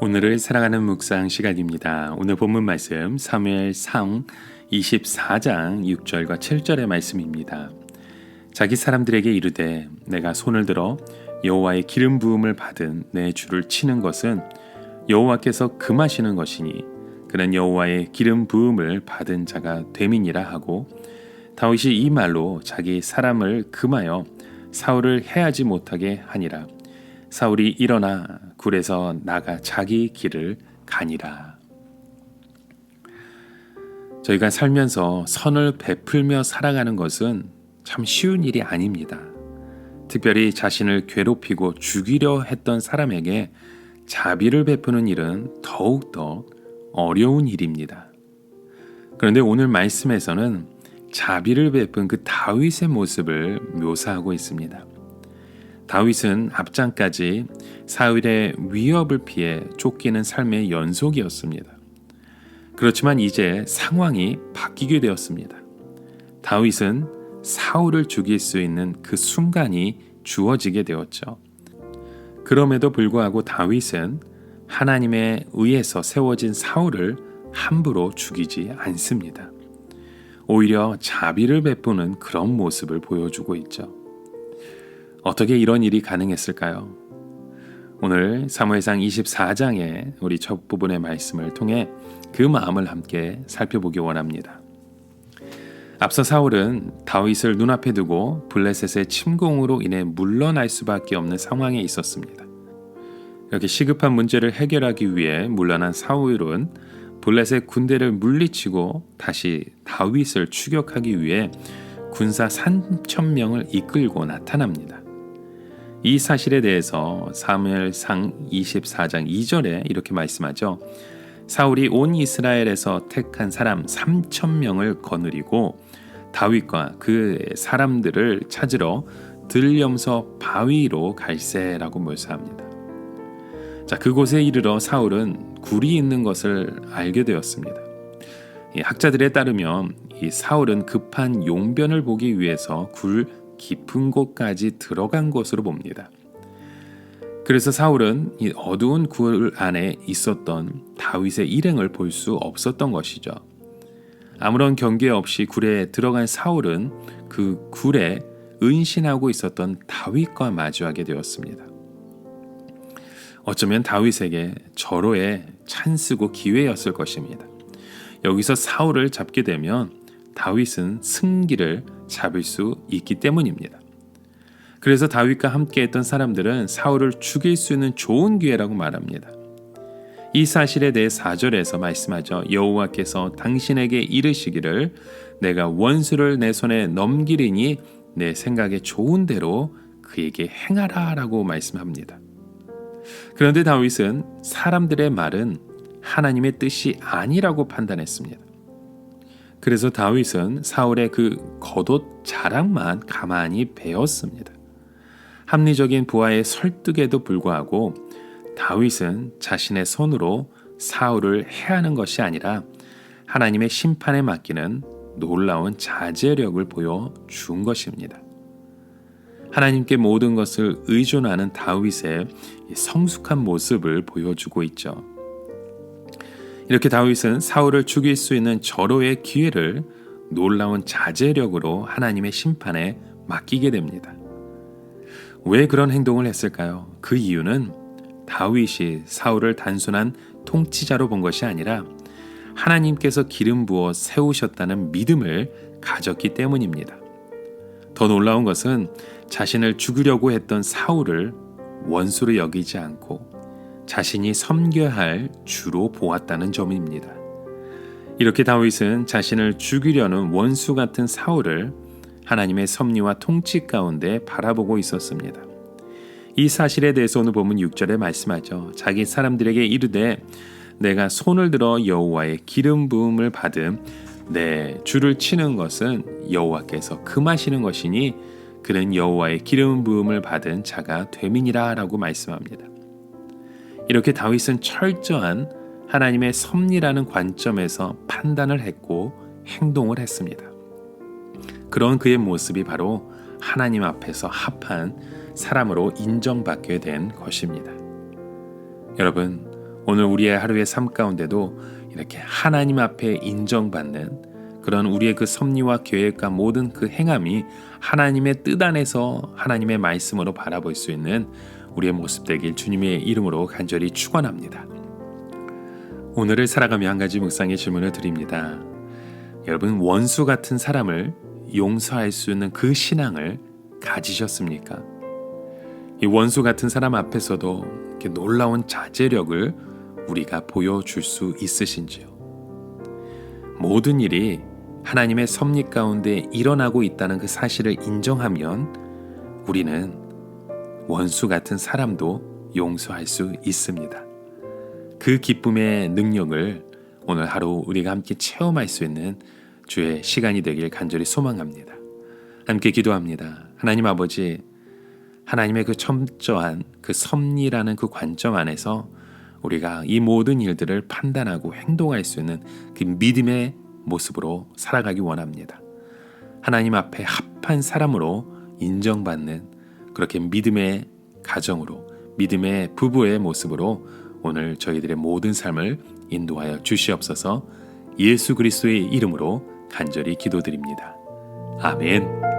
오늘을 사랑하는 묵상 시간입니다. 오늘 본문 말씀 사무엘상 24장 6절과 7절의 말씀입니다. 자기 사람들에게 이르되 내가 손을 들어 여호와의 기름 부음을 받은 내 주를 치는 것은 여호와께서 금하시는 것이니 그는 여호와의 기름 부음을 받은 자가 됨이니라 하고 다윗이 이 말로 자기 사람을 금하여 사울을 해하지 못하게 하니라. 사울이 일어나 굴에서 나가 자기 길을 가니라. 저희가 살면서 선을 베풀며 살아가는 것은 참 쉬운 일이 아닙니다. 특별히 자신을 괴롭히고 죽이려 했던 사람에게 자비를 베푸는 일은 더욱더 어려운 일입니다. 그런데 오늘 말씀에서는 자비를 베푼 그 다윗의 모습을 묘사하고 있습니다. 다윗은 앞장까지 사울의 위협을 피해 쫓기는 삶의 연속이었습니다. 그렇지만 이제 상황이 바뀌게 되었습니다. 다윗은 사울을 죽일 수 있는 그 순간이 주어지게 되었죠. 그럼에도 불구하고 다윗은 하나님에 의해서 세워진 사울을 함부로 죽이지 않습니다. 오히려 자비를 베푸는 그런 모습을 보여주고 있죠. 어떻게 이런 일이 가능했을까요? 오늘 사무엘상 24장의 우리 첫 부분의 말씀을 통해 그 마음을 함께 살펴보기 원합니다. 앞서 사울은 다윗을 눈앞에 두고 블레셋의 침공으로 인해 물러날 수밖에 없는 상황에 있었습니다. 이렇게 시급한 문제를 해결하기 위해 물러난 사울은 블레셋 군대를 물리치고 다시 다윗을 추격하기 위해 군사 3,000명을 이끌고 나타납니다. 이 사실에 대해서 사무엘상 24장 2절에 이렇게 말씀하죠. 사울이 온 이스라엘에서 택한 사람 3,000명을 거느리고 다윗과 그 사람들을 찾으러 들염서 바위로 갈새라고 묘사합니다. 자, 그곳에 이르러 사울은 굴이 있는 것을 알게 되었습니다. 학자들에 따르면 이 사울은 급한 용변을 보기 위해서 굴 깊은 곳까지 들어간 것으로 봅니다. 그래서 사울은 이 어두운 굴 안에 있었던 다윗의 일행을 볼 수 없었던 것이죠. 아무런 경계 없이 굴에 들어간 사울은 그 굴에 은신하고 있었던 다윗과 마주하게 되었습니다. 어쩌면 다윗에게 절호의 찬스고 기회였을 것입니다. 여기서 사울을 잡게 되면 다윗은 승기를 잡을 수 있기 때문입니다. 그래서 다윗과 함께했던 사람들은 사울을 죽일 수 있는 좋은 기회라고 말합니다. 이 사실에 대해 4절에서 말씀하죠. 여호와께서 당신에게 이르시기를 내가 원수를 내 손에 넘기리니 내 생각에 좋은 대로 그에게 행하라 라고 말씀합니다. 그런데 다윗은 사람들의 말은 하나님의 뜻이 아니라고 판단했습니다. 그래서 다윗은 사울의 그 겉옷 자랑만 가만히 배웠습니다. 합리적인 부하의 설득에도 불구하고 다윗은 자신의 손으로 사울을 해하는 것이 아니라 하나님의 심판에 맡기는 놀라운 자제력을 보여준 것입니다. 하나님께 모든 것을 의존하는 다윗의 성숙한 모습을 보여주고 있죠. 이렇게 다윗은 사울을 죽일 수 있는 절호의 기회를 놀라운 자제력으로 하나님의 심판에 맡기게 됩니다. 왜 그런 행동을 했을까요? 그 이유는 다윗이 사울을 단순한 통치자로 본 것이 아니라 하나님께서 기름 부어 세우셨다는 믿음을 가졌기 때문입니다. 더 놀라운 것은 자신을 죽이려고 했던 사울을 원수로 여기지 않고 자신이 섬겨야 할 주로 보았다는 점입니다. 이렇게 다윗은 자신을 죽이려는 원수 같은 사울을 하나님의 섭리와 통치 가운데 바라보고 있었습니다. 이 사실에 대해서 오늘 본문 6절에 말씀하죠. 자기 사람들에게 이르되 내가 손을 들어 여호와의 기름 부음을 받음 내 주를 치는 것은 여호와께서 금하시는 것이니 그는 여호와의 기름 부음을 받은 자가 됨이니라 라고 말씀합니다. 이렇게 다윗은 철저한 하나님의 섭리라는 관점에서 판단을 했고 행동을 했습니다. 그런 그의 모습이 바로 하나님 앞에서 합한 사람으로 인정받게 된 것입니다. 여러분, 오늘 우리의 하루의 삶 가운데도 이렇게 하나님 앞에 인정받는 그런 우리의 그 섭리와 계획과 모든 그 행함이 하나님의 뜻 안에서 하나님의 말씀으로 바라볼 수 있는 우리의 모습 되길 주님의 이름으로 간절히 축원합니다. 오늘을 살아가며 한 가지 묵상의 질문을 드립니다. 여러분, 원수 같은 사람을 용서할 수 있는 그 신앙을 가지셨습니까? 이 원수 같은 사람 앞에서도 이렇게 놀라운 자제력을 우리가 보여줄 수 있으신지요? 모든 일이 하나님의 섭리 가운데 일어나고 있다는 그 사실을 인정하면 우리는 원수 같은 사람도 용서할 수 있습니다. 그 기쁨의 능력을 오늘 하루 우리가 함께 체험할 수 있는 주의 시간이 되길 간절히 소망합니다. 함께 기도합니다. 하나님 아버지, 하나님의 그 철저한 그 섭리라는 그 관점 안에서 우리가 이 모든 일들을 판단하고 행동할 수 있는 그 믿음의 모습으로 살아가기 원합니다. 하나님 앞에 합한 사람으로 인정받는 그렇게 믿음의 가정으로, 믿음의 부부의 모습으로 오늘 저희들의 모든 삶을 인도하여 주시옵소서. 예수 그리스도의 이름으로 간절히 기도드립니다. 아멘.